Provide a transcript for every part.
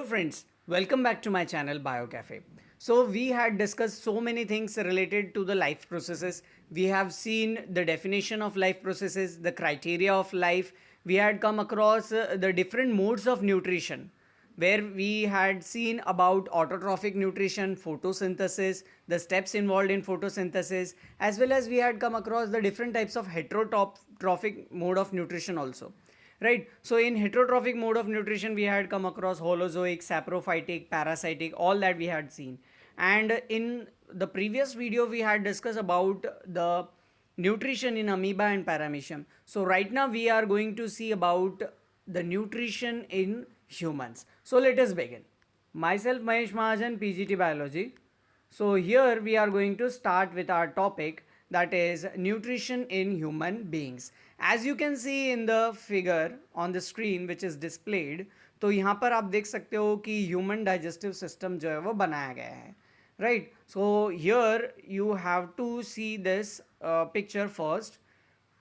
friends, welcome back to my channel BioCafe. So we had discussed so many things related to the life processes. We have seen the definition of life processes, the criteria of life. We had come across the different modes of nutrition, where we had seen about autotrophic nutrition, photosynthesis, the steps involved in photosynthesis, as well as we had come across the different types of heterotrophic mode of nutrition also. Right, so in heterotrophic mode of nutrition we had come across holozoic, saprophytic, parasitic, all that we had seen. And in the previous video we had discussed about the nutrition in amoeba and paramecium. So right now we are going to see about the nutrition in humans. So let us begin. Myself Mahesh Mahajan, PGT Biology. So here we are going to start with our topic, that is nutrition in human beings. As you can see in the figure on the screen which is displayed, तो यहाँ पर आप देख सकते हो कि human digestive system जो है वो बनाया गया है. Right, so here you have to see this picture first.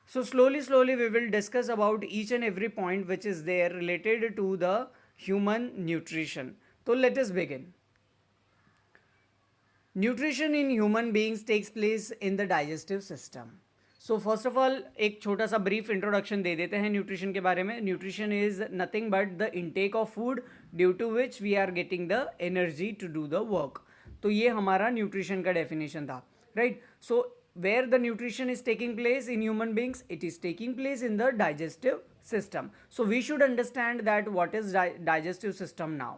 So slowly we will discuss about each and every point which is there related to the human nutrition. So let us begin. Nutrition in human beings takes place in the digestive system. So first of all एक छोटा सा brief introduction दे देते हैं nutrition के बारे में. Nutrition is nothing but the intake of food due to which we are getting the energy to do the work. तो ये हमारा न्यूट्रिशन का डेफिनेशन था. Right, so where the nutrition is taking place in human beings, it is taking place in the digestive system. So we should understand that what is digestive system now.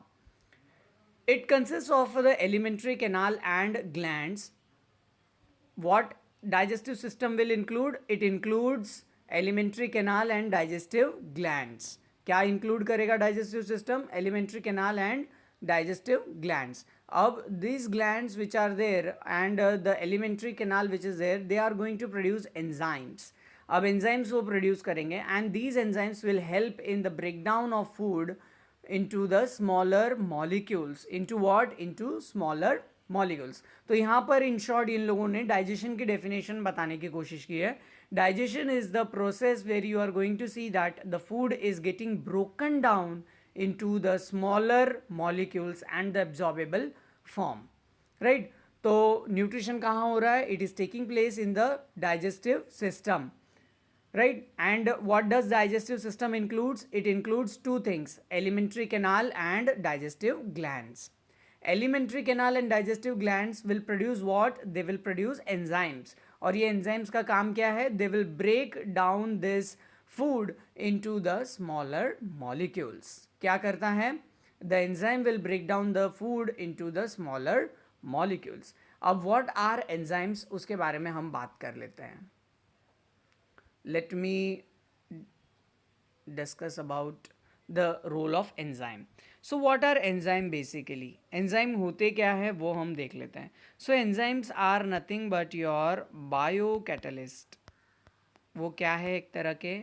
It consists of the alimentary canal and glands. What digestive system will include? It includes alimentary canal and digestive glands. क्या include करेगा digestive system? Alimentary canal and digestive glands. अब these glands which are there and the alimentary canal which is there, they are going to produce enzymes. अब enzymes वो produce करेंगे and these enzymes will help in the breakdown of food into the smaller molecules. Into what? Into smaller molecules. तो यहाँ पर in short इन लोगों ने digestion की definition बताने की कोशिश की है. Digestion is the process where you are going to see that the food is getting broken down into the smaller molecules and the absorbable form. Right, तो nutrition कहाँ हो रहा है? It is taking place in the digestive system. Right, and what does digestive system includes? It includes two things: alimentary canal and digestive glands. Alimentary canal and digestive glands will produce what? They will produce enzymes. और ये enzymes का काम क्या है? They will break down this food into the smaller molecules. क्या करता है? The enzyme will break down the food into the smaller molecules. अब what are enzymes, उसके बारे में हम बात कर लेते हैं. Let me discuss about the role of enzyme. So what are enzyme basically? Enzyme होते क्या है वो हम देख लेते हैं. So enzymes are nothing but your biocatalyst. वो क्या है? एक तरह के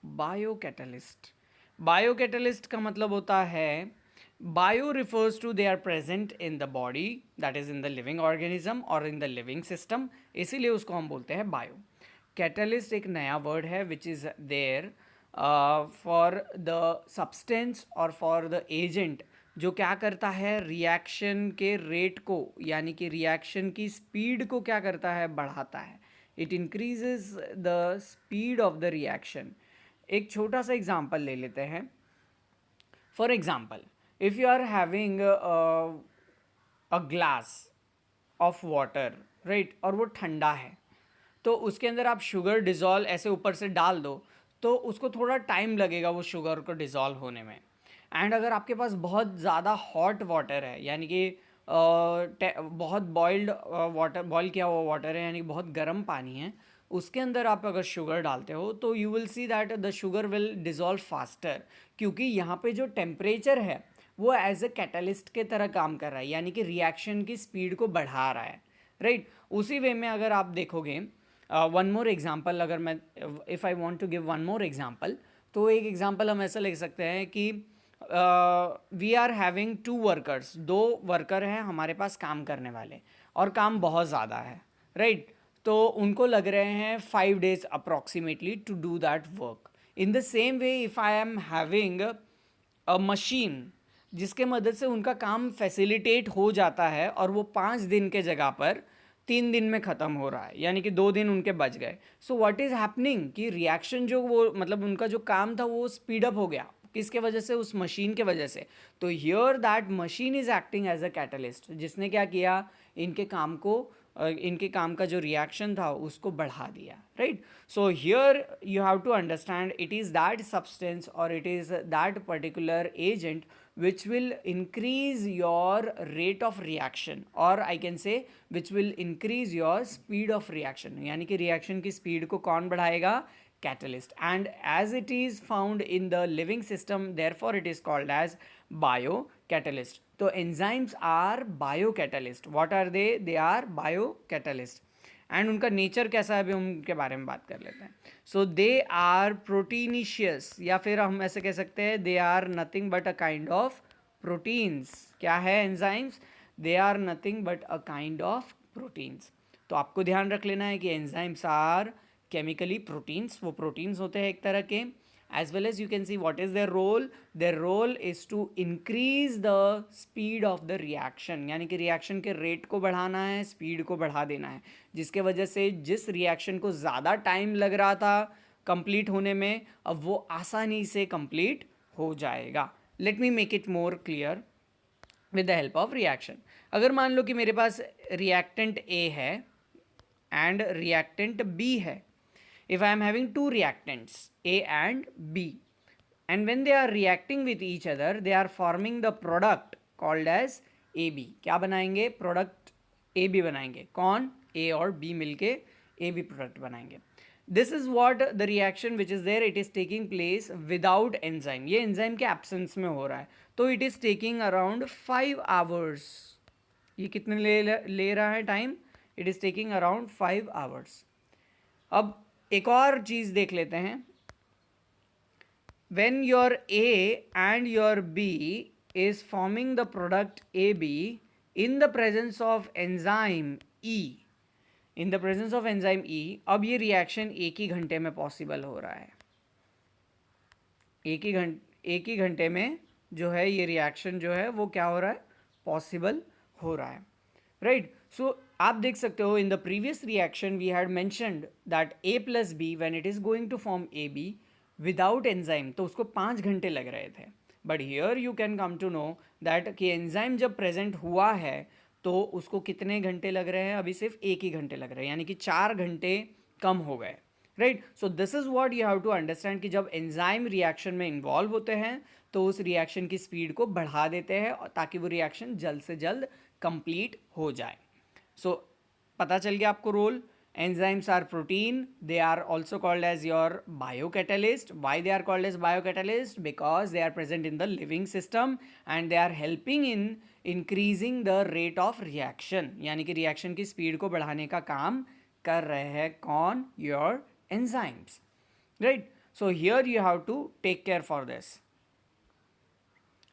बायोकैटलिस्ट. बायोकैटलिस्ट का मतलब होता है, bio refers to they are present in the body, that is in the living organism और इन द लिविंग सिस्टम, इसीलिए उसको हम बोलते हैं बायो. कैटलिस्ट एक नया वर्ड है which is there for the substance और फॉर द एजेंट जो क्या करता है, रिएक्शन के रेट को यानी कि रिएक्शन की स्पीड को क्या करता है, बढ़ाता है. It increases the speed of the reaction. एक छोटा सा एग्जांपल ले लेते हैं. For example, if you are having a glass of water, right, और वो ठंडा है, तो उसके अंदर आप शुगर डिज़ोल्व ऐसे ऊपर से डाल दो तो उसको थोड़ा टाइम लगेगा वो शुगर को डिज़ोल्व होने में. एंड अगर आपके पास बहुत ज़्यादा हॉट वाटर है, यानी कि बहुत बॉइल्ड वाटर, बॉयल किया हुआ वाटर है, यानी कि बहुत गर्म पानी है, उसके अंदर आप अगर शुगर डालते हो तो you will see that the sugar will dissolve faster, क्योंकि यहाँ पे जो टेम्परेचर है वो एज ए कैटलिस्ट के तरह काम कर रहा है, यानी कि रिएक्शन की स्पीड को बढ़ा रहा है. राइट, उसी वे में अगर आप देखोगे वन मोर एग्जाम्पल, अगर मैं if I want to give one more example, तो एक एग्जाम्पल हम ऐसा लिख सकते हैं कि we are having two workers, दो वर्कर हैं हमारे पास काम करने वाले, और काम बहुत ज़्यादा है. राइट, तो उनको लग रहे हैं 5 days approximately to do that work. In the same way, if I am having a machine जिसके मदद से उनका काम फैसिलिटेट हो जाता है और वो 5 दिन के जगह पर 3 दिन में ख़त्म हो रहा है, यानी कि 2 दिन उनके बच गए. सो व्हाट इज़ हैपनिंग कि रिएक्शन जो वो मतलब उनका जो काम था वो स्पीड अप हो गया. किसके वजह से? उस मशीन के वजह से. तो here that machine is acting as a catalyst, जिसने क्या किया, इनके काम को इनके काम का जो रिएक्शन था उसको बढ़ा दिया. Right. So here you have to understand it is that substance और it is that particular agent which will increase your rate of reaction, or I can say which will increase your speed of reaction. यानी कि reaction की speed को कौन बढ़ाएगा? Catalyst. And as it is found in the living system, therefore it is called as bio catalyst. तो enzymes are bio catalyst. What are they are bio catalyst. And उनका nature कैसा है अभी उनके बारे में बात कर लेते हैं. सो दे आर प्रोटीनिशियस, या फिर हम ऐसे कह सकते हैं they are nothing but a kind of proteins. क्या है enzymes? They are nothing but a kind of proteins. तो आपको ध्यान रख लेना है कि एंजाइम्स आर केमिकली प्रोटीन्स. वो प्रोटीन्स होते हैं एक तरह के. as well as you can see what is their role is to increase the speed of the reaction, यानी कि रिएक्शन के रेट को बढ़ाना है, स्पीड को बढ़ा देना है, जिसके वजह से जिस रिएक्शन को ज़्यादा टाइम लग रहा था कंप्लीट होने में, अब वो आसानी से कंप्लीट हो जाएगा. Late me make it more clear with the help of reaction. अगर मान लो कि मेरे पास रिएक्टेंट ए है एंड रिएक्टेंट बी है. if I am having two reactants A and B, and when they are reacting with each other they are forming the product called as AB. क्या बनाएंगे? Product AB बनाएंगे. कौन? A और B मिलके AB product बनाएंगे. This is what the reaction which is there. It is taking place without enzyme. ये enzyme के absence में हो रहा है. तो it is taking around 5 hours. ये कितने ले रहा है time? It is taking around 5 hours. अब एक और चीज़ देख लेते हैं. when your A and your B is forming the product AB in the presence of enzyme E, in the presence of enzyme E, अब ये रिएक्शन एक ही घंटे में पॉसिबल हो रहा है. एक ही घंटे में जो है ये रिएक्शन जो है वो क्या हो रहा है? पॉसिबल हो रहा है. राइट. सो आप देख सकते हो in the previous reaction we had mentioned that A plus b when it is going to form AB without enzyme तो उसको 5 घंटे लग रहे थे. But here you can come to know that कि एंजाइम जब प्रेजेंट हुआ है तो उसको कितने घंटे लग रहे हैं? अभी सिर्फ 1 ही घंटे लग रहे हैं, यानी कि 4 घंटे कम हो गए. Right. So this is what you have to understand कि जब एंजाइम रिएक्शन में इन्वॉल्व होते हैं तो उस रिएक्शन की स्पीड को बढ़ा देते हैं ताकि वो रिएक्शन जल्द से जल्द कंप्लीट हो जाए. सो पता चल गया आपको role. enzymes are protein. They are also called as your biocatalyst. Why they are called as biocatalyst? Because they are present in the living system and they are helping in increasing the rate of reaction. यानी कि reaction की speed को बढ़ाने का काम कर रहे हैं कौन? Your enzymes. Right. So here you have to take care for this.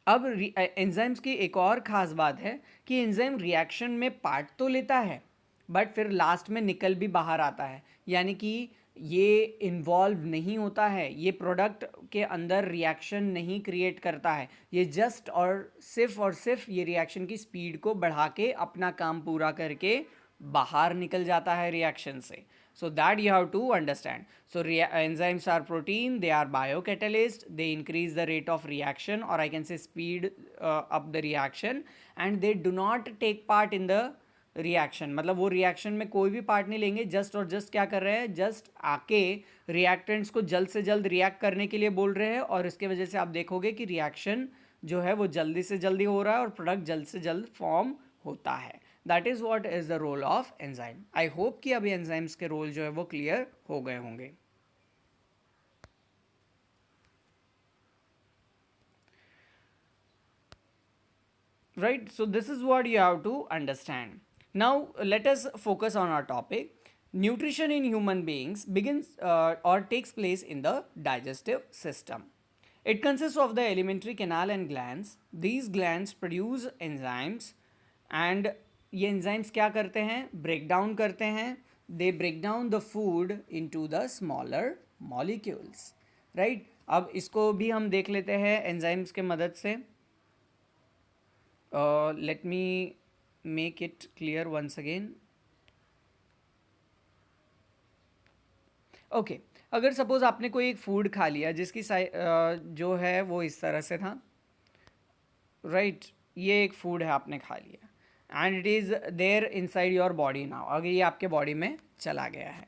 अब एंजाइम्स की एक और ख़ास बात है कि एंजाइम रिएक्शन में पार्ट तो लेता है बट फिर लास्ट में निकल भी बाहर आता है, यानी कि ये इन्वॉल्व नहीं होता है, ये प्रोडक्ट के अंदर रिएक्शन नहीं क्रिएट करता है. ये जस्ट और सिर्फ ये रिएक्शन की स्पीड को बढ़ा के अपना काम पूरा करके बाहर निकल जाता है रिएक्शन से. So that you have to understand. So enzymes are protein, they are biocatalyst, they increase the rate of reaction or I can say speed up the reaction and they do not take part in the reaction. मतलब वो reaction में कोई भी part नहीं लेंगे, just और just क्या कर रहे हैं? जस्ट आके रिएक्टेंट्स को जल्द से जल्द रिएक्ट करने के लिए बोल रहे हैं और इसके वजह से आप देखोगे कि रिएक्शन जो है वो जल्दी से जल्दी हो रहा है और प्रोडक्ट जल्द से जल्द फॉर्म होता है. That is what is the role of enzyme. I hope कि अभी एंजाइम्स के रोल जो है वो क्लियर हो गए होंगे. Right. So this is what you have to understand. Now let us focus on our topic. Nutrition in human beings begins और takes place in the digestive system. It consists of the alimentary canal and glands. These glands produce enzymes and ये enzymes क्या करते हैं? Break down करते हैं. They break down the food into the smaller molecules. Right? अब इसको भी हम देख लेते हैं enzymes के मदद से. Let me make it clear once again. Okay, अगर सपोज आपने कोई एक फूड खा लिया जिसकी जो है वो इस तरह से था, राइट ये एक फूड है आपने खा लिया and it is there inside your body now, अगर ये आपके बॉडी में चला गया है,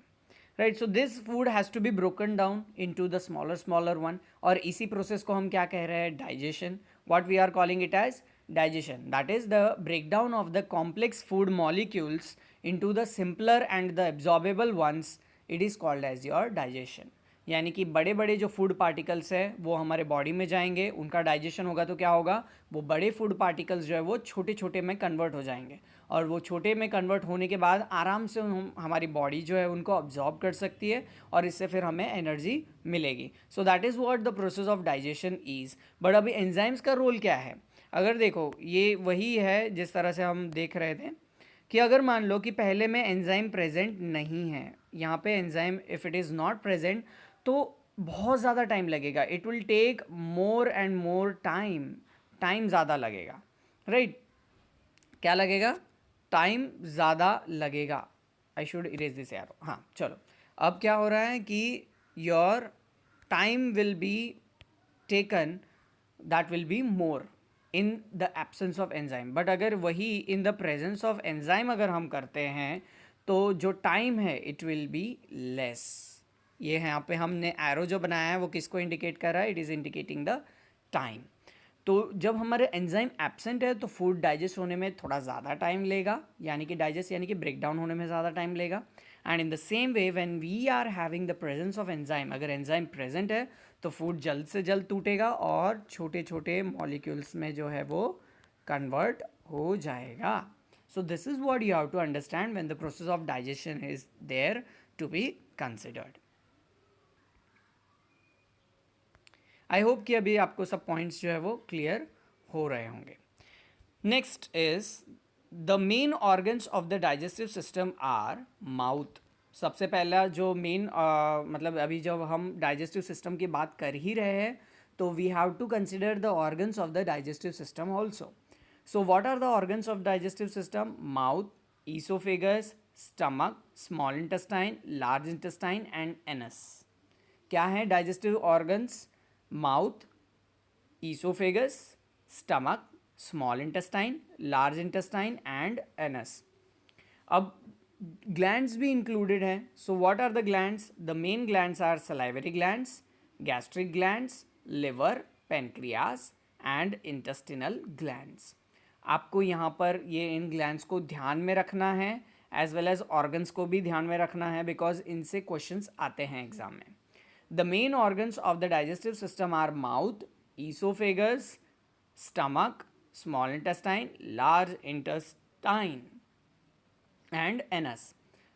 right. So this food has to be broken down into the smaller smaller one, और इसी प्रोसेस को हम क्या कह रहे हैं, digestion. What we are calling it as digestion, that is the breakdown of the complex food molecules into the simpler and the absorbable ones. It is called as your digestion. यानी कि बड़े बड़े जो फूड पार्टिकल्स है वो हमारे body में जाएंगे, उनका डाइजेशन होगा तो क्या होगा, वो बड़े फूड पार्टिकल्स जो है वो छोटे छोटे में कन्वर्ट हो जाएंगे, और वो छोटे में कन्वर्ट होने के बाद आराम से हमारी बॉडी जो है उनको अब्जॉर्ब कर सकती है, और इससे फिर हमें एनर्जी मिलेगी. सो that is what the process of digestion is. But अभी एंजाइम्स का रोल क्या है, अगर देखो ये वही है जिस तरह से हम देख रहे थे कि अगर मान लो कि पहले में एंजाइम प्रेजेंट नहीं है, यहाँ पे enzyme if it is not present तो बहुत ज़्यादा टाइम लगेगा, it will take more and more time, time ज़्यादा लगेगा, राइट. क्या लगेगा, टाइम ज़्यादा लगेगा. I should erase this arrow. हाँ चलो, अब क्या हो रहा है कि your time will be taken, that will be more in the absence of enzyme. But अगर वही in the presence of enzyme अगर हम करते हैं तो जो टाइम है इट विल बी लेस. ये है यहाँ पे हमने एरो जो बनाया है वो किसको इंडिकेट कर रहा है, it is indicating the time. तो जब हमारे एंजाइम एब्सेंट है तो फूड डाइजेस्ट होने में थोड़ा ज़्यादा टाइम लेगा, यानी कि डाइजेस्ट यानी कि ब्रेक डाउन होने में ज़्यादा टाइम लेगा. And in the same way when we are having the presence of enzyme, अगर एंजाइम प्रेजेंट है तो फूड जल्द से जल्द टूटेगा और छोटे छोटे मॉलिक्यूल्स में जो है वो कन्वर्ट हो जाएगा. So this is what you have to understand when the process of digestion is there to be considered. I hope कि अभी आपको सब पॉइंट्स जो है वो क्लियर हो रहे होंगे. Next is the main organs of the digestive system are mouth. सबसे पहला जो मेन मतलब अभी जब हम डाइजेस्टिव सिस्टम की बात कर ही रहे हैं तो we have to consider the organs of the digestive system also. So what are the organs of digestive system, mouth, oesophagus, stomach, small intestine, large intestine and anus. क्या है digestive organs, mouth, oesophagus, stomach, small intestine, large intestine and anus. अब glands भी included हैं. So what are the glands, the main glands are salivary glands, gastric glands, liver, pancreas and intestinal glands. आपको यहाँ पर ये इन glands को ध्यान में रखना है एज वेल एज ऑर्गन्स को भी ध्यान में रखना है, बिकॉज इनसे क्वेश्चंस आते हैं एग्जाम में. The main organs of the digestive system are mouth, esophagus, stomach, small intestine, large intestine, and anus.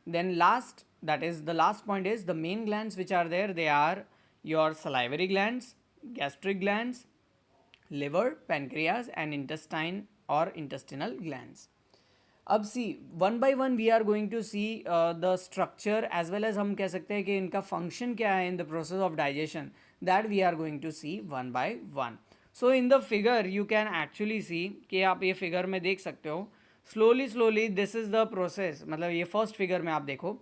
Then last, that is the last point is the main glands which are there, they are your salivary glands, gastric glands, liver, pancreas, and intestine or intestinal glands. अब see one by one we are going to see the structure as well as हम कह सकते हैं कि इनका function क्या है in the process of digestion, that we are going to see one by one. So in the figure you can actually see कि आप ये फिगर में देख सकते हो slowly slowly this is the process. मतलब ये फर्स्ट फिगर में आप देखो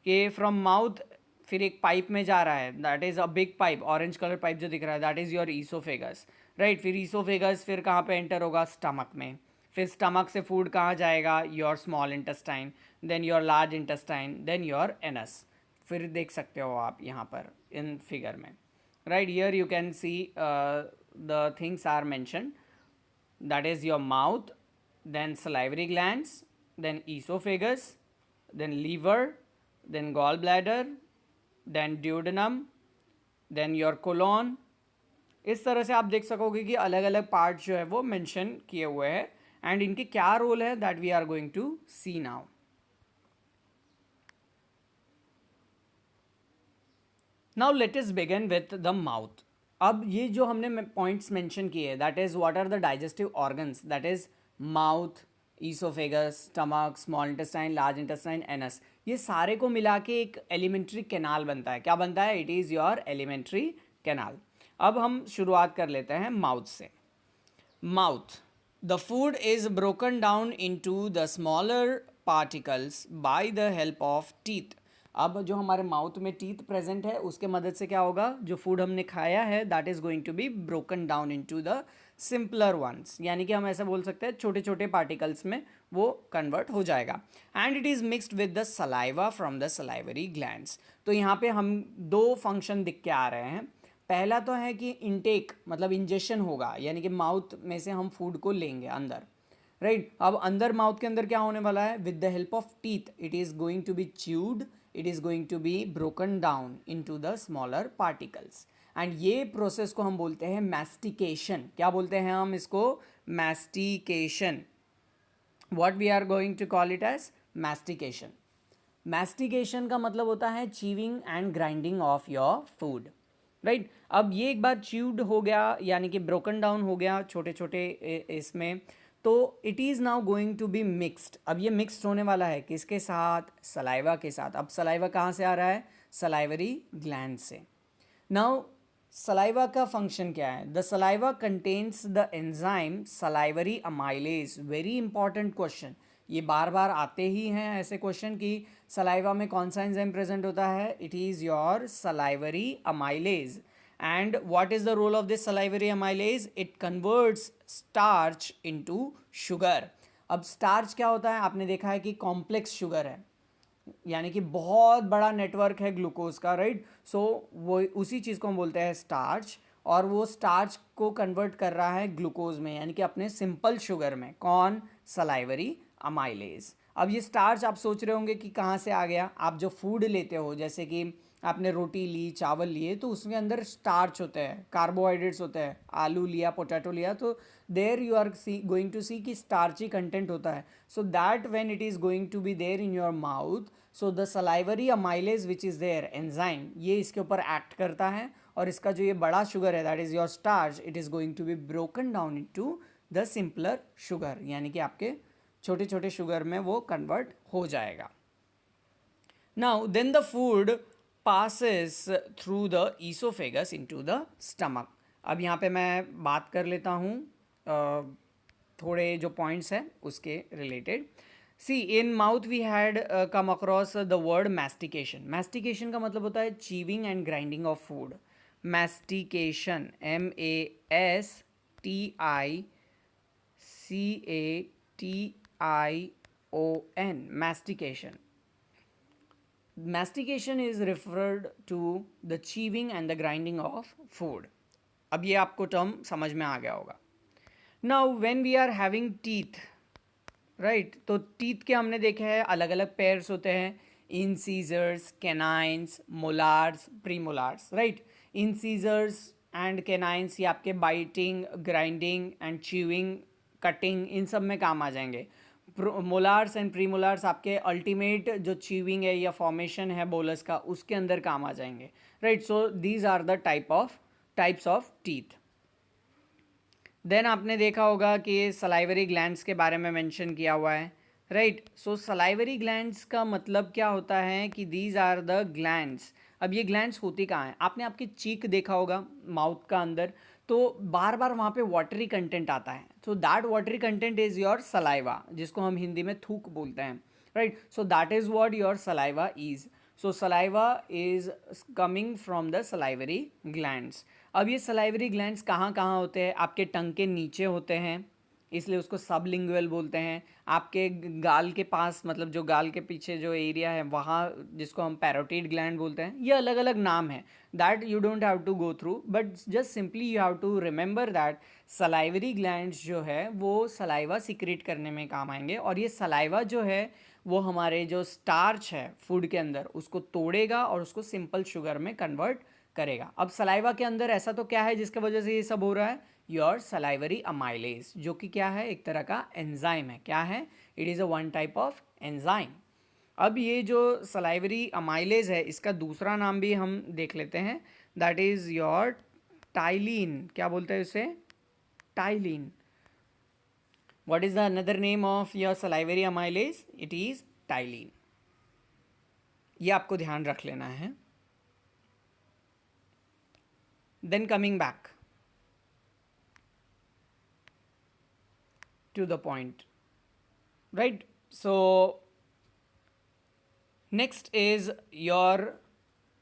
कि फ्रॉम माउथ फिर एक पाइप में जा रहा है, that is a big pipe, orange colour pipe जो दिख रहा है that is your oesophagus, right. फिर ईसोफेगस फिर कहाँ पे एंटर होगा, स्टमक में. फिर स्टमक से फूड कहाँ जाएगा, your small intestine, then your large intestine, then your anus. फिर देख सकते हो आप यहाँ पर इन फिगर में, right. Here you can see the things are mention, that is your mouth, then salivary glands, then oesophagus, then liver, then gall bladder, then duodenum, then your colon. इस तरह से आप देख सकोगे कि अलग अलग पार्ट जो है वो मेंशन किए हुए हैं एंड इनके क्या रोल है that we are going to see now. Now let us begin with the mouth. अब ये जो हमने पॉइंट्स मेंशन किए that is what are the digestive organs, that is mouth, oesophagus, stomach, small intestine, large intestine, anus. ये सारे को मिला के एक एलिमेंट्री कैनाल बनता है. क्या बनता है, it is your alimentary canal. अब हम शुरुआत कर लेते हैं माउथ से. Mouth, The food is broken down into the smaller particles by the help of teeth. अब जो हमारे माउथ में टीथ प्रेजेंट है उसके मदद से क्या होगा, जो फूड हमने खाया है that is going to be broken down into the simpler ones, यानी कि हम ऐसा बोल सकते हैं छोटे छोटे पार्टिकल्स में वो कन्वर्ट हो जाएगा. And it is mixed with the saliva from the salivary glands. तो यहाँ पे हम दो फंक्शन दिख के आ रहे हैं. पहला तो है कि इनटेक मतलब इंजेक्शन होगा, यानी कि माउथ में से हम फूड को लेंगे अंदर, राइट. अब अंदर माउथ के अंदर क्या होने वाला है, with the help of teeth it is going to be chewed, it is going to be broken down into the smaller particles. And ये प्रोसेस को हम बोलते हैं मैस्टिकेशन. क्या बोलते हैं हम इसको, mastication. What we are going to call it as mastication. Mastication का मतलब होता है chewing and grinding of your food, right. अब ये एक बार च्यूड हो गया यानी कि ब्रोकन डाउन हो गया छोटे छोटे इसमें, तो it is now going to be mixed. अब ये मिक्स्ड होने वाला है किसके साथ, सलाइवा के साथ. अब सलाइवा कहाँ से आ रहा है, सलाइवरी ग्लैंड से. नाउ सलाइवा का फंक्शन क्या है, the saliva contains the enzyme salivary amylase. Very important question, ये बार बार आते ही हैं ऐसे क्वेश्चन कि सलाइवा में कौन सा एंजाइम प्रेजेंट होता है, it is your salivary amylase. And what is the role of this salivary amylase, it converts starch into sugar. अब स्टार्च क्या होता है, आपने देखा है कि कॉम्प्लेक्स शुगर है, यानी कि बहुत बड़ा नेटवर्क है ग्लूकोज का, राइट. सो वो उसी चीज़ को हम बोलते हैं स्टार्च, और वो स्टार्च को कन्वर्ट कर रहा है ग्लूकोज में, यानी कि अपने सिंपल शुगर में. कौन, सलाइवरी अमाइलेज. अब ये स्टार्च आप सोच रहे होंगे कि कहाँ से आ गया. आप जो फूड लेते हो, जैसे कि आपने रोटी ली, चावल लिए, तो उसके अंदर स्टार्च होते हैं, कार्बोहाइड्रेट्स होते हैं. आलू लिया, पोटैटो लिया, तो there you are going to see कि स्टार्ची कंटेंट होता है. So that when it is going to be there in your mouth, so the salivary amylase which is there enzyme, ये इसके ऊपर एक्ट करता है, और इसका जो ये बड़ा शुगर है that is your starch, it is going to be broken down into the simpler sugar, यानी कि आपके छोटे छोटे शुगर में वो कन्वर्ट हो जाएगा. Now then the food passes through the oesophagus into the stomach. अब यहाँ पे मैं बात कर लेता हूँ थोड़े जो पॉइंट्स हैं उसके related. See in mouth we had come across the word mastication. Mastication का मतलब होता है chewing and grinding of food. Mastication, MASTICATION, mastication. Mastication is referred to the chewing and the grinding of food. अब ये आपको term समझ में आ गया होगा. Now when we are having teeth, right, तो टीथ के हमने देखे हैं अलग अलग पेयर्स होते हैं, incisors, canines, molars, premolars, right. Incisors and canines ये आपके biting, grinding and chewing, cutting, इन सब में काम आ जाएंगे. मोलार्स एंड प्रीमोलार्स आपके अल्टीमेट जो च्यूइंग है या फॉर्मेशन है बोलस का, उसके अंदर काम आ जाएंगे, right. So these are the types of teeth. Then आपने देखा होगा कि सलाइवरी ग्लैंड्स के बारे में मेंशन किया हुआ है, राइट. सो सलाइवरी ग्लैंड्स का मतलब क्या होता है कि दीज आर द ग्लैंड्स. अब ये ग्लैंड्स होती कहाँ हैं, आपने आपकी चीक देखा होगा माउथ का अंदर, तो बार बार वहाँ पे वाटरी कंटेंट आता है. So that watery content is your saliva, जिसको हम हिंदी में थूक बोलते हैं, right. So that is what your saliva is. So saliva is coming from the salivary glands. अब ये सलाइवरी ग्लैंड्स कहाँ कहाँ होते हैं, आपके टंग के नीचे होते हैं, इसलिए उसको सबलिंगुअल बोलते हैं. आपके गाल के पास, मतलब जो गाल के पीछे जो एरिया है वहाँ, जिसको हम पैरोटिड ग्लैंड बोलते हैं. ये अलग अलग नाम है, that you don't have to go through, but just simply you have to remember that salivary glands जो है वो सलाइवा सिक्रेट करने में काम आएंगे. और ये सलाइवा जो है वो हमारे जो स्टार्च है फूड के अंदर उसको तोड़ेगा और उसको सिंपल शुगर में कन्वर्ट करेगा. अब सलाइवा के अंदर ऐसा तो क्या है जिसकी वजह से ये सब हो रहा है, योर सलाइवरी अमाइलेज, जो कि क्या है, एक तरह का एंजाइम है. क्या है, it is a one type of enzyme. अब ये जो सलाइवरी अमाइलेज है इसका दूसरा नाम भी हम देख लेते हैं, दैट इज़ योर टाइलिन. क्या बोलते हैं उसे, ptyalin. What is the another name of your salivary amylase, it is ptyalin. ये आपको ध्यान रख लेना है. Then coming back, to the point, right? So next is your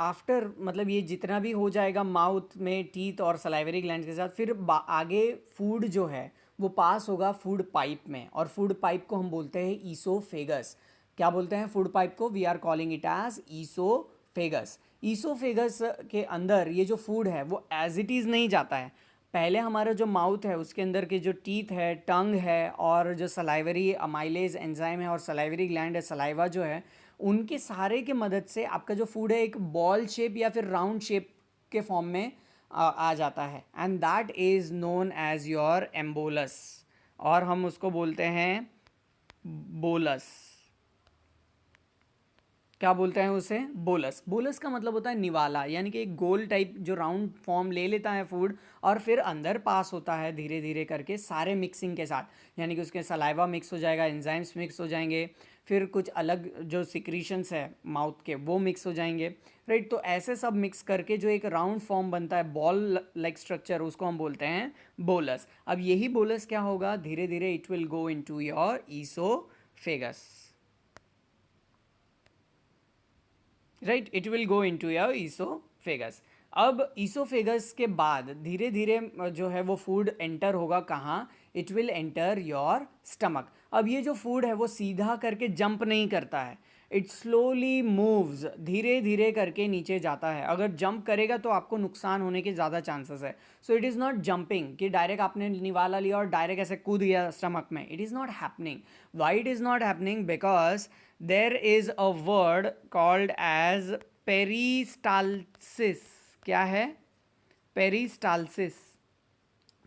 after, मतलब ये जितना भी हो जाएगा माउथ में टीथ और सलाइवरी ग्लैंड के साथ, फिर आगे फूड जो है वो पास होगा फूड पाइप में, और फूड पाइप को हम बोलते हैं ईसोफेगस। क्या बोलते हैं फूड पाइप को? We are calling it as oesophagus. Oesophagus के अंदर ये जो फूड है वो एज इट इज़ नहीं जाता है। पहले हमारा जो माउथ है उसके अंदर के जो टीथ है, टंग है, और जो सलाइवरी अमाइलेज एंजाइम है और सलाइवरी ग्लैंड है, सलाइवा जो है, उनके सारे के मदद से आपका जो फूड है एक बॉल शेप या फिर राउंड शेप के फॉर्म में आ जाता है, and that is known as your embolus, और हम उसको बोलते हैं बोलस। क्या बोलते हैं उसे? बोलस। बोलस का मतलब होता है निवाला, यानी कि एक गोल टाइप जो राउंड फॉर्म ले लेता है फूड, और फिर अंदर पास होता है धीरे धीरे करके सारे मिक्सिंग के साथ, यानी कि उसके सलाइवा मिक्स हो जाएगा, एंजाइम्स मिक्स हो जाएंगे, फिर कुछ अलग जो सिक्रीशंस है माउथ के वो मिक्स हो जाएंगे, राइट? तो ऐसे सब मिक्स करके जो एक राउंड फॉर्म बनता है, बॉल लाइक स्ट्रक्चर, उसको हम बोलते हैं बोलस। अब यही बोलस क्या होगा, धीरे धीरे it will go into your oesophagus, right? It will go into your oesophagus. अब ईसोफेगस के बाद धीरे धीरे जो है वो फूड एंटर होगा कहाँ? It will enter your stomach. अब ये जो फूड है वो सीधा करके जंप नहीं करता है, इट स्लोली मूव्स, धीरे धीरे करके नीचे जाता है। अगर जंप करेगा तो आपको नुकसान होने के ज़्यादा चांसेस है। So it is not jumping कि डायरेक्ट आपने निवाला लिया और डायरेक्ट ऐसे कूद गया स्टमक में, it is not happening. Why it is not happening? Because there is a word called as peristalsis। क्या है? पेरिस्टालसिस।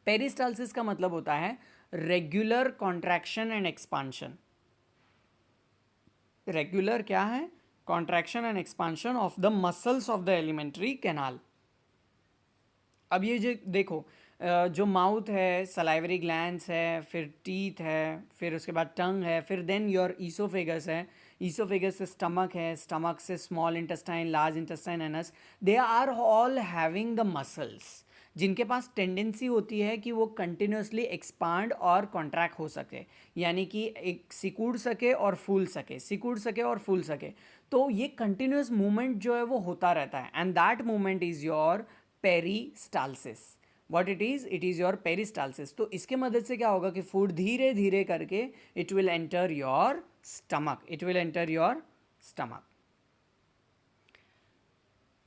पेरिस्टालसिस का मतलब होता है regular contraction and expansion. Regular क्या है? Contraction and expansion of the muscles of the alimentary canal. अब ये जो देखो, जो माउथ है, सलाइवरी ग्लैंड्स है, फिर टीथ है, फिर उसके बाद टंग है, फिर देन योर ईसोफेगस है, ईसोफेगस से स्टमक है, स्टमक से small intestine, large intestine, anus, they are all having the muscles जिनके पास टेंडेंसी होती है कि वो कंटिन्यूसली एक्सपांड और कॉन्ट्रैक्ट हो सके, यानी कि एक सिकुड़ सके और फूल सके, सिकुड़ सके और फूल सके। तो ये कंटिन्यूस मूवमेंट जो है वो होता रहता है, and that movement is your peristalsis. What it is your peristalsis. तो इसके मदद से क्या होगा कि फूड धीरे धीरे करके it will enter your stomach, it will enter your stomach.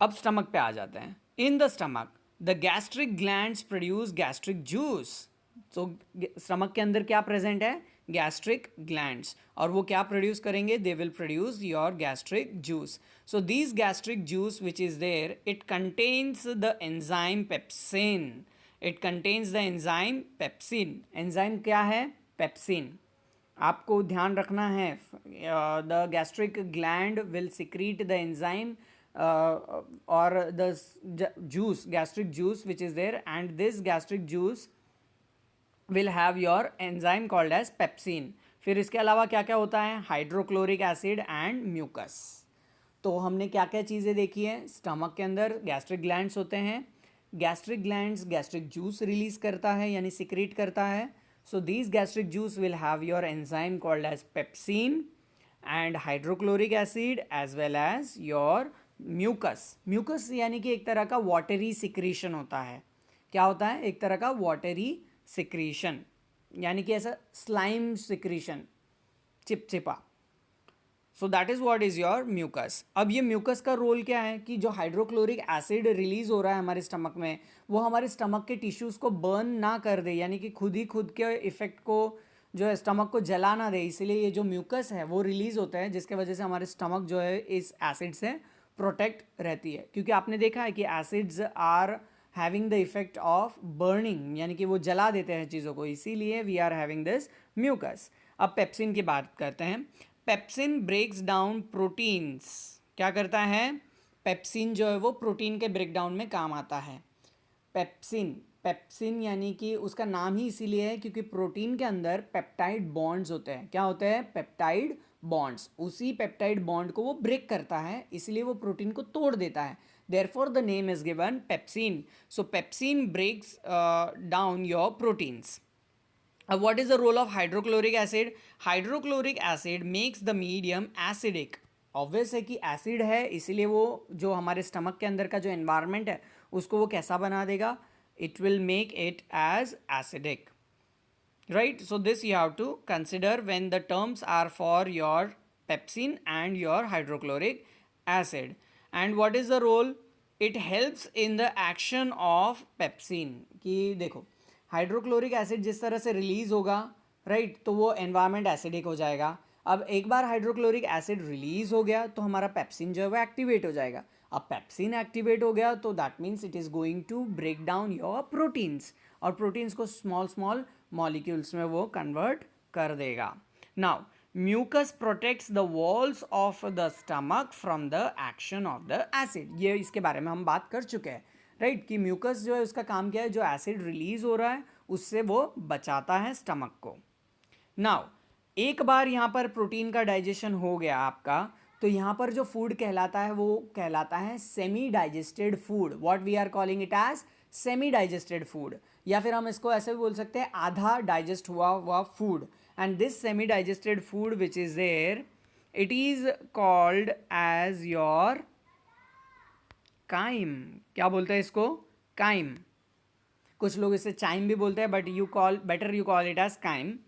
अब स्टमक पे आ जाते हैं। In the stomach the gastric glands produce gastric juice. तो स्टमक के अंदर क्या प्रेजेंट है? गैस्ट्रिक ग्लैंड्स, और वो क्या प्रोड्यूस करेंगे? They will produce your gastric juice. So this gastric juice which is there, it contains the enzyme pepsin. It contains the enzyme pepsin. Enzyme क्या है? पेप्सिन। आपको ध्यान रखना है, the gastric gland will secrete the enzyme or the juice, gastric juice which is there, and this gastric juice will have your enzyme called as pepsin। फिर इसके अलावा क्या क्या होता है? Hydrochloric acid and mucus. तो हमने क्या क्या चीज़ें देखी है? स्टमक के अंदर गैस्ट्रिक ग्लैंड्स होते हैं, gastric glands gastric juice release करता है यानी सिक्रीट करता है। So these gastric juice will have your enzyme called as pepsin and hydrochloric acid as well as your mucus. Mucus यानी कि एक तरह का वाटरी सिक्रीशन होता है। क्या होता है? एक तरह का वाटरी सिक्रीशन, यानी कि ऐसा स्लाइम सिक्रीशन, चिपचिपा। So that is what is your mucus. अब ये म्यूकस का रोल क्या है कि जो हाइड्रोक्लोरिक एसिड रिलीज हो रहा है हमारे स्टमक में, वो हमारे स्टमक के टिश्यूज़ को बर्न ना कर दे, यानी कि खुद के इफेक्ट को जो है स्टमक को जला ना दे। इसलिए ये जो म्यूकस है वो रिलीज होता है, जिसके वजह से हमारे स्टमक जो है इस एसिड से प्रोटेक्ट रहती है। क्योंकि आपने देखा है कि acids are having the effect of burning, यानी कि वो जला देते हैं चीज़ों को, इसीलिए we are having this mucus. अब पेप्सिन की बात करते हैं। Pepsin breaks down proteins. क्या करता है? पेप्सिन जो है वो प्रोटीन के ब्रेकडाउन में काम आता है। पेप्सिन, पेप्सिन यानी कि उसका नाम ही इसीलिए है क्योंकि प्रोटीन के अंदर पेप्टाइड बॉन्ड्स होते हैं। क्या होते हैं? Peptide bonds. उसी पेप्टाइड बॉन्ड को वो ब्रेक करता है, इसलिए वो प्रोटीन को तोड़ देता है। Therefore the name is given pepsin. So pepsin breaks down your proteins. what is the role of hydrochloric acid? Hydrochloric acid makes the medium acidic. Obvious है कि एसिड है, इसीलिए वो जो हमारे स्टमक के अंदर का जो एनवायरनमेंट है उसको वो कैसा बना देगा? It will make it as acidic, right? So this you have to consider when the terms are for your pepsin and your hydrochloric acid. And what is the role? It helps in the action of pepsin. कि देखो hydrochloric acid जिस तरह से release होगा, right, तो वो environment acidic हो जाएगा. अब एक बार हाइड्रोक्लोरिक एसिड रिलीज हो गया तो हमारा पेप्सिन जो है वो एक्टिवेट हो जाएगा. अब पेप्सिन एक्टिवेट हो गया तो that means it is going to break down your proteins, और प्रोटीन्स को स्मॉल स्मॉल मॉलिक्यूल्स में वो कन्वर्ट कर देगा. Now mucus protects the walls of the stomach from the action of the acid. ये इसके बारे में हम बात कर चुके हैं, राइट, कि म्यूकस जो है उसका काम क्या है? जो एसिड रिलीज हो रहा है उससे वो बचाता है स्टमक को. नाउ एक बार यहाँ पर प्रोटीन का डाइजेशन हो गया आपका, तो यहाँ पर जो फूड कहलाता है वो कहलाता है semi digested food. What we are calling it as semi digested food, या फिर हम इसको ऐसे भी बोल सकते हैं आधा डाइजेस्ट हुआ हुआ food. And this semi digested food which is there, it is called as your chyme. क्या बोलते हैं इसको? काइम. कुछ लोग इसे चाइम भी बोलते हैं, but you call it as chyme.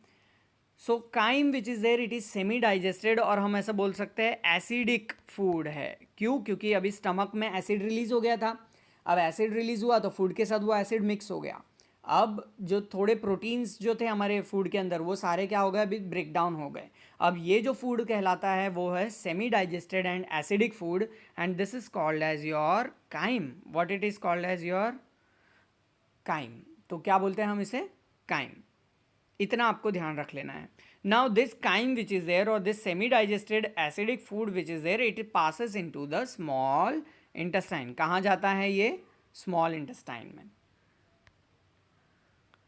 So chyme which is there, it is semi digested, और हम ऐसा बोल सकते हैं एसिडिक फूड है. क्यों? क्योंकि अभी स्टमक में एसिड रिलीज हो गया था. अब एसिड रिलीज हुआ तो फूड के साथ वो एसिड मिक्स हो गया. अब जो थोड़े प्रोटीन्स जो थे हमारे फूड के अंदर वो सारे क्या हो गए? अभी ब्रेक डाउन हो गए. अब ये जो फूड कहलाता है वो है semi digested and acidic food, and this is called as your chyme. What it is called as your chyme. तो क्या बोलते हैं हम इसे? काइम. इतना आपको ध्यान रख लेना है. Now this chyme which is there, और this semi digested acidic food which is there, it passes into the small intestine. कहाँ जाता है ये? स्मॉल इंटेस्टाइन में.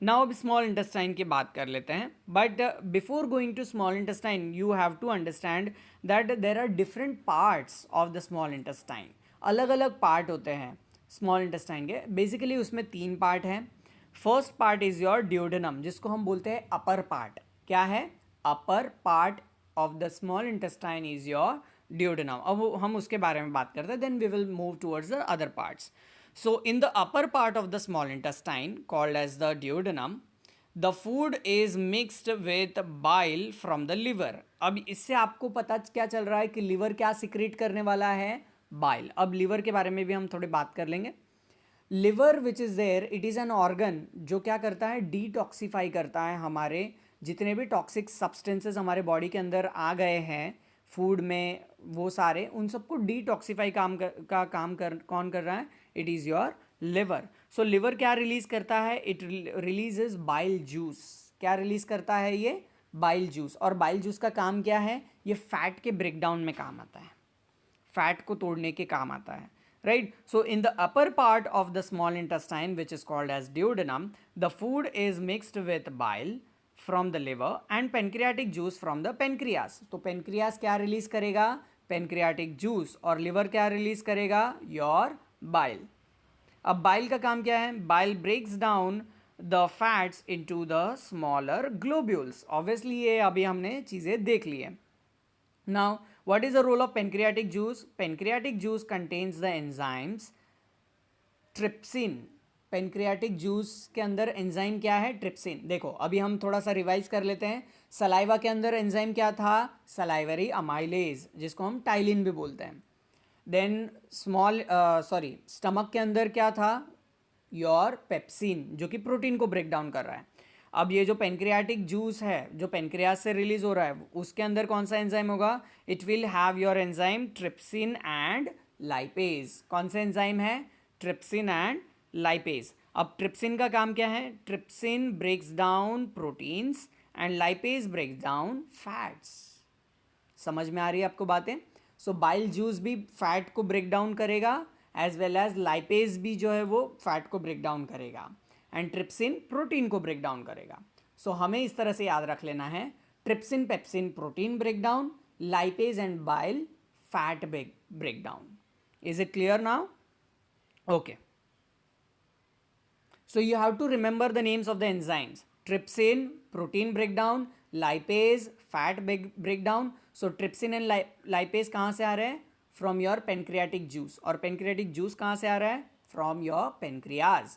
नाउ अब स्मॉल इंटेस्टाइन की बात कर लेते हैं. But before going to small intestine you have to understand that there are different parts of the small intestine. अलग अलग पार्ट होते हैं स्मॉल इंटेस्टाइन के. बेसिकली उसमें 3 पार्ट हैं. First part is your duodenum, जिसको हम बोलते हैं अपर पार्ट. क्या है? Upper part of the small intestine is your duodenum. अब हम उसके बारे में बात करते हैं, then we will move towards the other parts. So in the upper part of the small intestine called as the duodenum, the food is mixed with bile from the liver. अब इससे आपको पता क्या चल रहा है कि लिवर क्या सिक्रेट करने वाला है? बाइल. अब लिवर के बारे में भी हम थोड़ी बात कर लेंगे. Liver which is there, it is an organ जो क्या करता है? डिटॉक्सीफाई करता है हमारे जितने भी टॉक्सिक सब्सटेंसेस हमारे बॉडी के अंदर आ गए हैं फूड में, वो सारे उन सबको डिटॉक्सीफाई कौन कर रहा है? It is your liver. So liver क्या रिलीज करता है? It releases bile juice. क्या रिलीज करता है ये? Bile juice. और बाइल जूस का काम क्या है? ये फैट के ब्रेकडाउन में काम आता है, फैट को तोड़ने के काम आता है, right. So in the upper part of the small intestine which is called as duodenum, the food is mixed with bile from the liver and pancreatic juice from the pancreas. तो pancreas क्या release करेगा? Pancreatic juice. और liver क्या release करेगा? Your bile. अब bile का काम क्या है? Bile breaks down the fats into the smaller globules. Obviously ये अभी हमने चीज़ें देख ली है. Now what is the role of pancreatic juice? Pancreatic juice contains the enzymes trypsin. Pancreatic juice के अंदर एंजाइम क्या है? ट्रिप्सिन. देखो अभी हम थोड़ा सा रिवाइज कर लेते हैं. सलाइवा के अंदर एंजाइम क्या था? सलाइवरी अमाइलेज, जिसको हम टाइलिन भी बोलते हैं. देन स्टमक के अंदर क्या था? योर पेप्सिन, जो कि प्रोटीन को ब्रेक डाउन कर रहा है. अब ये जो पेनक्रियाटिक जूस है जो पेनक्रियास से रिलीज हो रहा है उसके अंदर कौन सा एंजाइम होगा? It will have your enzyme trypsin and lipase. कौन सा एंजाइम है? Trypsin and lipase. अब ट्रिप्सिन का काम क्या है? Trypsin breaks down proteins and lipase breaks down fats. समझ में आ रही है आपको बातें? सो बाइल जूस भी फैट को ब्रेक डाउन करेगा, एज वेल एज लाइपेज भी जो है वो फैट को ब्रेक डाउन करेगा, एंड ट्रिप्सिन प्रोटीन को ब्रेक डाउन करेगा. सो हमें इस तरह से याद रख लेना है. Trypsin pepsin protein break down, lipase and bile fat break down. Is it clear now? Okay. So you have to remember the names of the enzymes. Trypsin protein breakdown, lipase fat breakdown. So trypsin and lipase कहाँ से आ रहे हैं? From your pancreatic juice. और pancreatic juice कहाँ से आ रहा है? From your pancreas.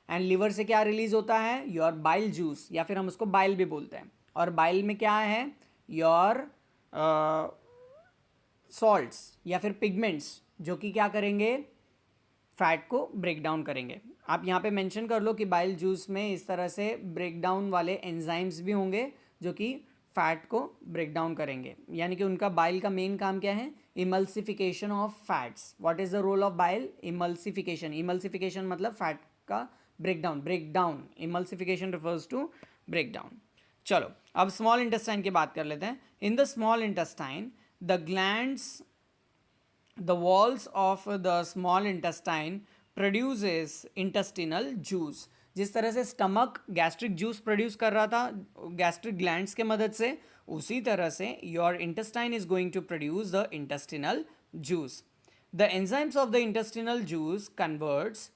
And liver से क्या रिलीज होता है? योर बाइल जूस, या फिर हम उसको बाइल भी बोलते हैं. और बाइल में क्या है? योर सॉल्ट्स या फिर पिगमेंट्स, जो कि क्या करेंगे? फैट को ब्रेक डाउन करेंगे. आप यहाँ पे मेंशन कर लो कि बाइल जूस में इस तरह से ब्रेक डाउन वाले एंजाइम्स भी होंगे जो कि फैट को ब्रेक डाउन करेंगे. यानी कि उनका बाइल का मेन काम क्या है? Emulsification of fats. What is the role of bile? Emulsification. Emulsification मतलब फैट का break down. Emulsification refers to break down. चलो अब स्मॉल इंटेस्टाइन की बात कर लेते हैं. In the small intestine the glands, the walls of the small intestine produces intestinal juice. जिस तरह से स्टमक गैस्ट्रिक जूस प्रोड्यूस कर रहा था गैस्ट्रिक ग्लैंड्स के मदद से, उसी तरह से your intestine is going to produce the intestinal juice. The enzymes of the intestinal juice converts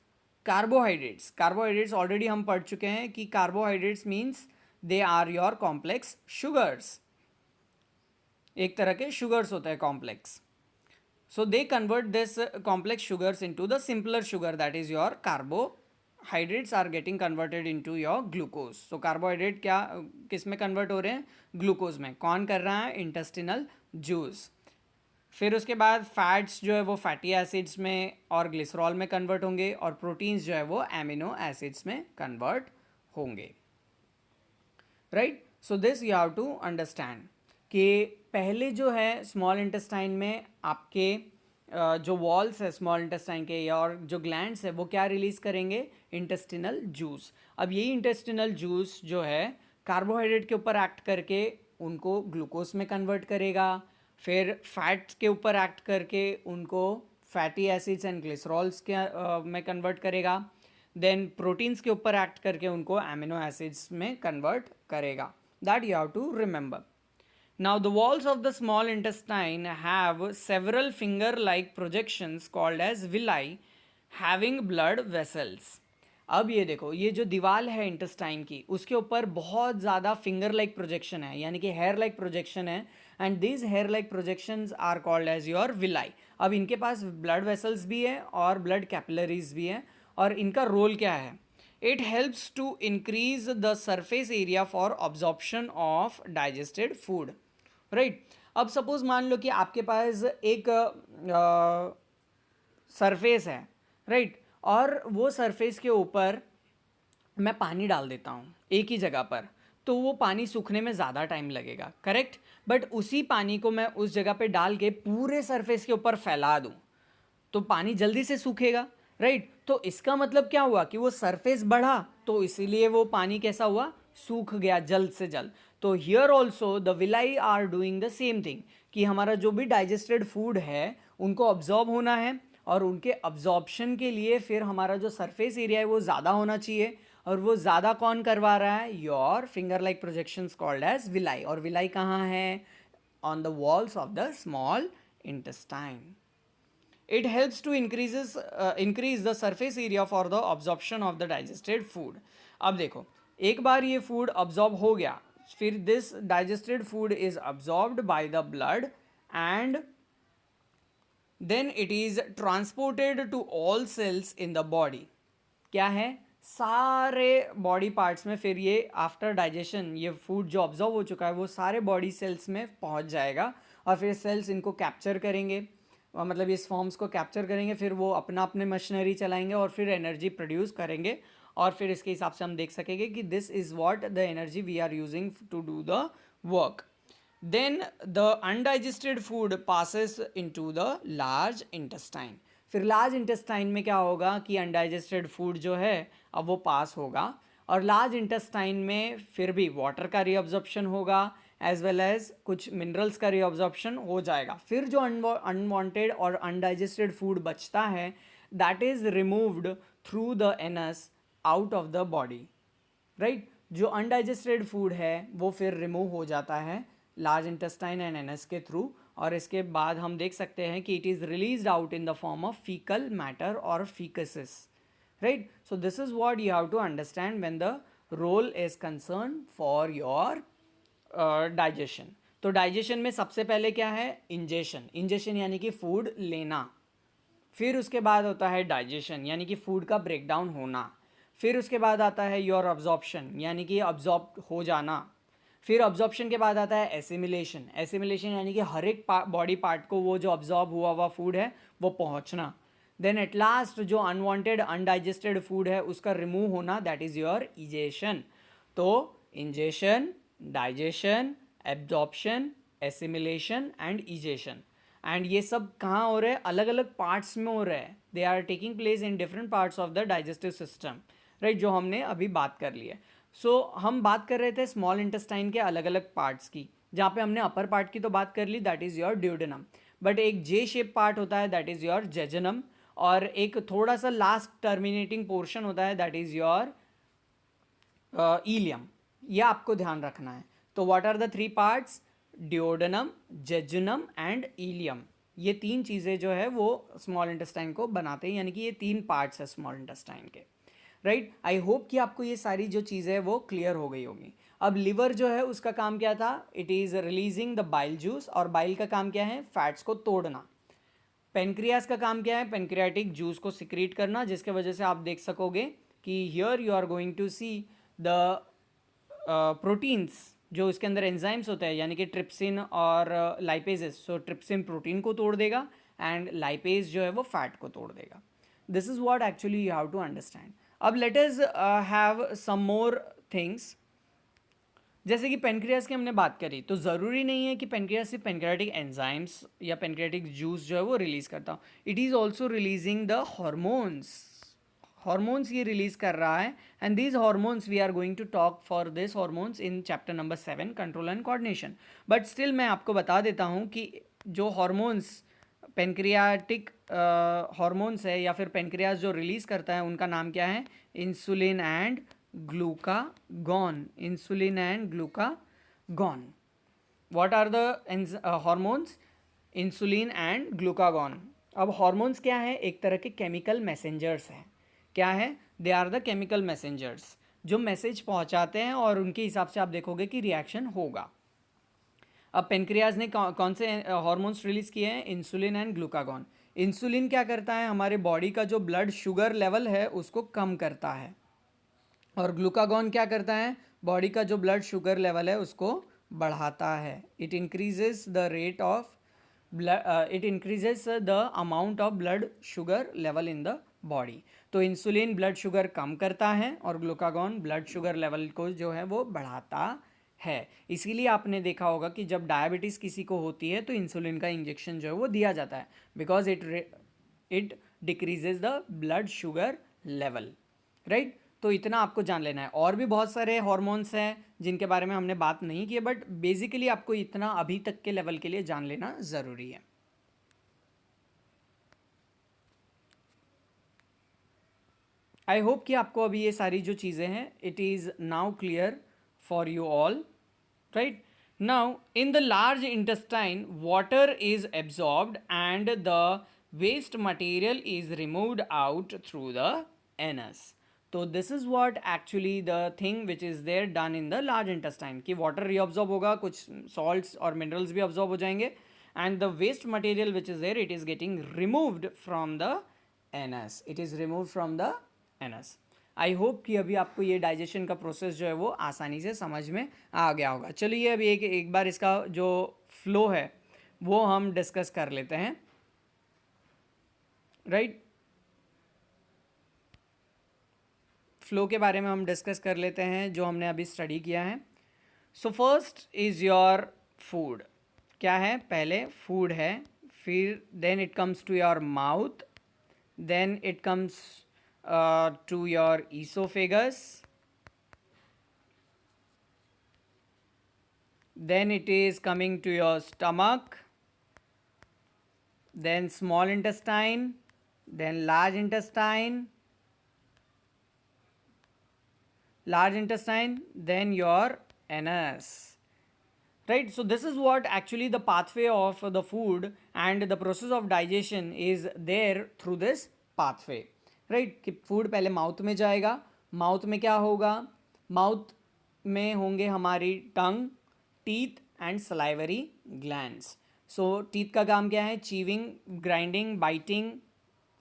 carbohydrates. Carbohydrates already हम पढ़ चुके हैं कि carbohydrates means they are your complex sugars. एक तरह के शुगर्स होते हैं complex. So they convert this complex sugars into the simpler sugar, that is your carbohydrates are getting converted into your glucose. So carbohydrate क्या किस में convert हो रहे हैं? ग्लूकोज में. कौन कर रहा है? Intestinal juice. फिर उसके बाद फैट्स जो है वो फैटी एसिड्स में और ग्लिसरॉल में कन्वर्ट होंगे, और प्रोटीन्स जो है वो एमिनो एसिड्स में कन्वर्ट होंगे. Right. So this you have to understand कि पहले जो है स्मॉल इंटेस्टाइन में आपके जो वॉल्स है स्मॉल इंटेस्टाइन के और जो ग्लैंड्स है वो क्या रिलीज करेंगे? Intestinal juice. अब यही इंटेस्टिनल जूस जो है कार्बोहाइड्रेट के ऊपर एक्ट करके उनको ग्लूकोज में कन्वर्ट करेगा, फिर फैट्स के ऊपर एक्ट करके उनको फैटी एसिड्स एंड ग्लिसरॉल्स के में कन्वर्ट करेगा, देन प्रोटीन्स के ऊपर एक्ट करके उनको एमिनो एसिड्स में कन्वर्ट करेगा. That you have to remember. Now the walls of the small intestine have several finger-like projections called as villi having blood vessels. अब ये देखो, ये जो दीवार है इंटेस्टाइन की उसके ऊपर बहुत ज़्यादा फिंगर लाइक प्रोजेक्शन है, यानी कि हेयर लाइक प्रोजेक्शन है. And these hair like projections are called as your villi. अब इनके पास ब्लड वेसल्स भी है और ब्लड कैपिलरीज भी है. और इनका रोल क्या है? It helps to increase the surface area for absorption of digested food. Right. अब सपोज मान लो कि आपके पास एक सरफेस है, राइट, और वो सरफेस के ऊपर मैं पानी डाल देता हूँ एक ही जगह पर, तो वो पानी सूखने में ज़्यादा टाइम लगेगा, करेक्ट. बट उसी पानी को मैं उस जगह पे डाल के पूरे सरफेस के ऊपर फैला दूँ तो पानी जल्दी से सूखेगा, राइट. तो इसका मतलब क्या हुआ कि वो सरफेस बढ़ा तो इसीलिए वो पानी कैसा हुआ? सूख गया जल्द से जल्द. तो here also the villi are doing the same thing कि हमारा जो भी डाइजेस्टेड फूड है उनको ऑब्जॉर्ब होना है, और उनके अब्जॉर्प्शन के लिए फिर हमारा जो सरफेस एरिया है वो ज़्यादा होना चाहिए. और वो ज़्यादा कौन करवा रहा है? Your finger like projections called as villi. और विलाई कहाँ है? On the walls of the small intestine. It helps to increase the surface area for the absorption of the digested food. अब देखो, एक बार ये फूड अब्जॉर्ब हो गया, फिर this digested food is absorbed by the blood and then it is transported to all cells in the body. क्या है? सारे बॉडी पार्ट्स में फिर ये आफ्टर डाइजेशन ये फूड जो ऑब्जॉर्व हो चुका है वो सारे बॉडी सेल्स में पहुंच जाएगा, और फिर सेल्स इनको कैप्चर करेंगे, मतलब इस फॉर्म्स को कैप्चर करेंगे, फिर वो अपना अपने मशीनरी चलाएंगे और फिर एनर्जी प्रोड्यूस करेंगे. और फिर इसके हिसाब से हम देख सकेंगे कि this is what the energy we are using to do the work. Then the undigested food passes into the large intestine. फिर लार्ज इंटेस्टाइन में क्या होगा कि अनडाइजेस्टेड फूड जो है अब वो पास होगा, और लार्ज इंटेस्टाइन में फिर भी वाटर का रीअब्जॉर्प्शन होगा एज वेल एज कुछ मिनरल्स का रीअब्जॉर्प्शन हो जाएगा. फिर जो अनवांटेड और अनडाइजेस्टेड फूड बचता है that is removed through the anus out of the body, right. जो अनडाइजेस्टेड फूड है वो फिर रिमूव हो जाता है लार्ज इंटेस्टाइन एंड एनस के थ्रू, और इसके बाद हम देख सकते हैं कि it is released out in the form of fecal matter और faeces, right. So this is what you have to understand when the role is concern for your digestion. तो डाइजेशन में सबसे पहले क्या है? इंजेशन. इंजेशन यानी कि food लेना. फिर उसके बाद होता है डाइजेशन यानी कि फूड का ब्रेक डाउन होना. फिर उसके बाद आता है योर अब्जॉर्प्शन यानी कि अब्जॉर्ब हो जाना. फिर अब्जॉर्प्शन के बाद आता है एसिमिलेशन. एसिमिलेशन यानी कि हर एक बॉडी पार्ट को वो जो अब्जॉर्ब हुआ हुआ फूड है वो पहुंचना. देन एट लास्ट जो अनवांटेड अनडाइजेस्टेड फूड है उसका रिमूव होना, दैट इज योर इजेशन. तो ingestion, digestion, absorption, assimilation and egestion. And ये सब कहाँ हो रहे हैं? अलग अलग पार्ट्स में हो रहे हैं. They are taking place in different parts of the digestive system, right, जो हमने अभी बात कर ली है. सो हम बात कर रहे थे स्मॉल इंटेस्टाइन के अलग अलग पार्ट्स की, जहाँ पे हमने अपर पार्ट की तो बात कर ली, that is your duodenum. But एक जे शेप पार्ट होता है, दैट इज़ योर जेजनम. और एक थोड़ा सा लास्ट टर्मिनेटिंग पोर्शन होता है, दैट इज़ योर इलियम. ये आपको ध्यान रखना है. तो what are the three parts? Duodenum, jejunum and ileum. ये तीन चीज़ें जो है वो स्मॉल इंटेस्टाइन को बनाते हैं, यानी कि ये तीन पार्ट्स है स्मॉल इंटेस्टाइन के, राइट. आई होप कि आपको ये सारी जो चीज़ें हैं वो क्लियर हो गई होगी. अब लिवर जो है उसका काम क्या था? It is releasing the bile juice. और बाइल का काम क्या है? फैट्स को तोड़ना. पेनक्रियास का काम क्या है? पेनक्रियाटिक जूस को सिक्रीट करना, जिसके वजह से आप देख सकोगे कि here you are going to see the proteins जो इसके अंदर एंजाइम्स होते हैं, यानी कि ट्रिप्सिन और लाइपेजेस. सो ट्रिप्सिन प्रोटीन को तोड़ देगा एंड लाइपेज जो है वो फैट को तोड़ देगा. This is what actually you have to understand. अब let us have some more things. जैसे कि पेनक्रियास की हमने बात करी, तो ज़रूरी नहीं है कि पेनक्रियास सिर्फ पेनक्रियाटिक एंजाइम्स या पेनक्रियाटिक जूस जो है वो रिलीज़ करता हो. It is also releasing the hormones. Hormones ये रिलीज़ कर रहा है. And these hormones we are going to talk for this hormones in chapter number 7, control and coordination. But still मैं आपको बता देता हूँ कि जो हॉर्मोन्स पेनक्रियाटिक हॉर्मोन्स है या फिर पेनक्रियास जो रिलीज़ करता है उनका नाम क्या है? Insulin and glucagon. Insulin and glucagon. What are the hormones? Insulin and glucagon. अब हॉर्मोन्स क्या है? एक तरह के केमिकल मैसेंजर्स हैं. क्या है? They are the chemical messengers जो मैसेज पहुंचाते हैं और उनके हिसाब से आप देखोगे कि रिएक्शन होगा. अब पेनक्रियाज ने कौन से हॉर्मोन्स रिलीज किए हैं? Insulin and glucagon. इंसुलिन क्या करता है? हमारे बॉडी का जो ब्लड शुगर लेवल है उसको कम करता है. और ग्लूकागॉन क्या करता है? बॉडी का जो ब्लड शुगर लेवल है उसको बढ़ाता है. It increases the rate of it increases the amount of blood sugar level in the body. तो इंसुलिन ब्लड शुगर कम करता है और ग्लूकागॉन ब्लड शुगर लेवल को जो है वो बढ़ाता है. इसीलिए आपने देखा होगा कि जब डायबिटीज़ किसी को होती है तो इंसुलिन का इंजेक्शन जो है वो दिया जाता है, because it decreases the blood sugar level, right. तो इतना आपको जान लेना है. और भी बहुत सारे हॉर्मोन्स हैं जिनके बारे में हमने बात नहीं की है, बट बेसिकली आपको इतना अभी तक के लेवल के लिए जान लेना ज़रूरी है. आई होप कि आपको अभी ये सारी जो चीज़ें हैं it is now clear for you all, right. Now in the large intestine water is absorbed and the waste material is removed out through the anus. तो this is what actually the thing which is there done in the large intestine, कि water reabsorb होगा, कुछ salts और minerals भी absorb हो जाएंगे, and the waste material which is there it is getting removed from the anus. It is removed from the anus. I hope कि अभी आपको ये डाइजेशन का प्रोसेस जो है वो आसानी से समझ में आ गया होगा. चलिए अभी एक बार इसका जो फ्लो है वो हम डिस्कस कर लेते हैं, राइट. फ्लो के बारे में हम डिस्कस कर लेते हैं जो हमने अभी स्टडी किया है. So first is your food. क्या है? पहले फूड है, फिर then it comes to your mouth, then it comes to your esophagus, then it is coming to your stomach, then small intestine, then large intestine, then your anus, right. So this is what actually the pathway of the food and the process of digestion is there through this pathway, right. कि food पहले mouth में जाएगा, mouth में क्या होगा? Mouth में होंगे हमारी tongue, teeth and salivary glands. So teeth का काम क्या है? Chewing, grinding, biting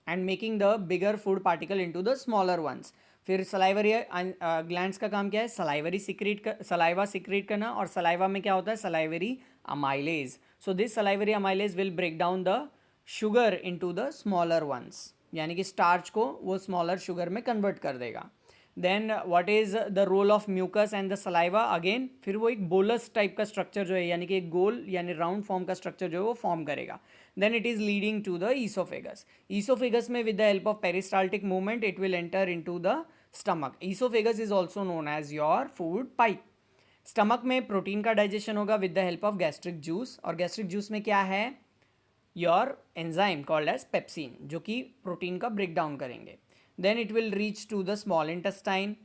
and making the bigger food particle into the smaller ones. फिर सलाइवरी ग्लैंड्स का काम क्या है? सलाइवा सिक्रेट करना. और सलाइवा में क्या होता है? Salivary amylase. So this salivary amylase will break down the sugar into the smaller ones, यानी कि स्टार्च को वो स्मॉलर शुगर में कन्वर्ट कर देगा. Then what is the role of mucus and the saliva? Again फिर वो एक बोलस टाइप का स्ट्रक्चर जो है, यानी कि एक गोल यानी राउंड फॉर्म का स्ट्रक्चर जो है वो फॉर्म करेगा. Then it is leading to the oesophagus. Oesophagus में with the help of peristaltic movement it will enter into the stomach. Oesophagus is also known as your food pipe. Stomach में protein का digestion होगा with the help of gastric juice. और gastric juice में क्या है? Your enzyme called as pepsin, जो कि protein का ब्रेक डाउन करेंगे. Then it will reach to the small intestine,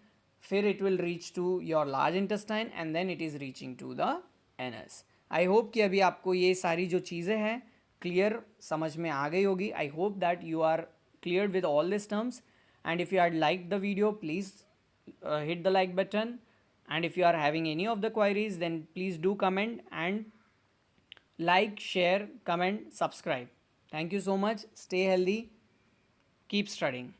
फिर it will reach to your large intestine and then it is reaching to the anus. I hope कि अभी आपको ये सारी जो चीज़ें हैं क्लियर समझ में आ गई होगी. I hope that you are cleared with all these terms, and if you had liked the video, please hit the like button, and if you are having any of the queries, then please do comment and like, share, comment, subscribe. Thank you so much. Stay healthy, keep studying.